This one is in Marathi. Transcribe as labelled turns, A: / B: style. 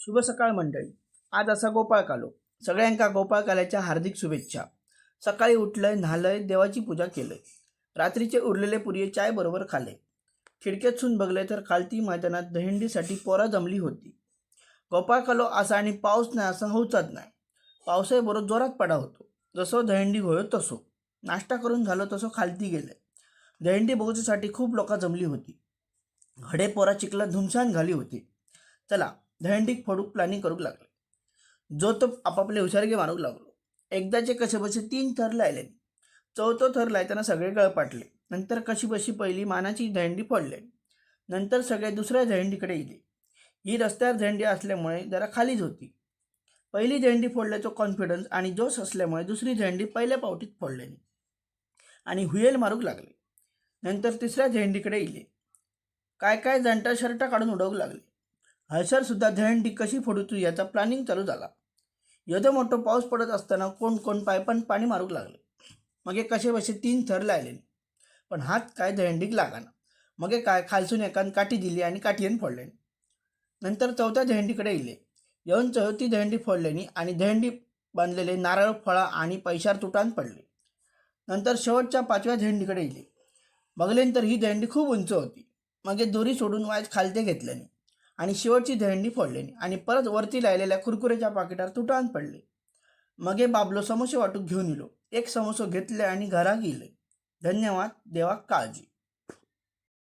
A: शुभ सकाळ मंडळी. आज असा गोपाळकालो. सगळ्यांका गोपाळकाल्याच्या हार्दिक शुभेच्छा. सकाळी उठलंय, न्हालंय, देवाची पूजा केलंय. रात्रीचे उरलेले पुरिये चाय बरोबर खाले. खिडक्यातून बघले तर खालती मैदानात दहीहंडीसाठी पोरा जमली होती. गोपाळकालो असा आणि पाऊस नाही असा होऊचाच नाही. पावसाही बरोबर जोरात पडा होतो. जसं दहीहंडी होयो तसो. नाश्ता करून झालो तसं खालती गेले. दहीहंडी बघण्यासाठी खूप लोक जमली होती. हडे पोरा चिखलात धुमशान घाली होती. चला दहीहंडीक फोडूक प्लॅनिंग करूक लागले. जो तो आपापले हुशारगे मारूक लागलो. एकदाचे कसेबसे 3 थर लायले. चौथो थर लायताना सगळे गळपाटले. नंतर कशीबशी पहिली मानाची दहीहंडी फोडले. नंतर सगळे दुसऱ्या दहीहंडीकडे गेले. ही रस्त्यावर दहीहंडी असल्यामुळे जरा खालीच होती. पहिली दहीहंडी फोडल्याचा कॉन्फिडन्स आणि जोश असल्यामुळे दुसरी दहीहंडी पहिल्या पावटीत फोडलेली आणि हुयेल मारूक लागले. नंतर तिसऱ्या दहीहंडीकडे गेले. काय काय जंटा शर्ट काढून उडवू लागले. हयसर सुद्धा दहीहंडी कशी फोडूची याचा प्लॅनिंग चालू झाला. एवढं मोठं पाऊस पडत असताना कोण कोण पायपान पाणी मारूक लागले. मग कसे बसे 3 थर लायले, पण हात काय दहीहंडीक लागाना. मग काय खालसून एकान काठी दिली आणि काठीयन फोडले. नंतर चौथ्या दहीहंडीकडे गेले. येऊन चौथी दहीहंडी फोडलेनी आणि दहीहंडी बांधलेले नारळ फळा आणि पैशार तुटान पडले. नंतर शेवटच्या 5व्या दहीहंडीकडे गेले. बघलेन तर ही दहीहंडी खूप उंच होती. मग दोरी सोडून वाज खालते घेतल्याने आणि शेवटची दहीहंडी फोडलेली आणि परत वरती लायलेल्या कुरकुरेच्या पाकिटावर तुटान पडले. मगे बाबलो समोसे वाटूक घेऊन इलो. एक समोसो घेतले आणि घरा गेले. धन्यवाद. देवा काळजी.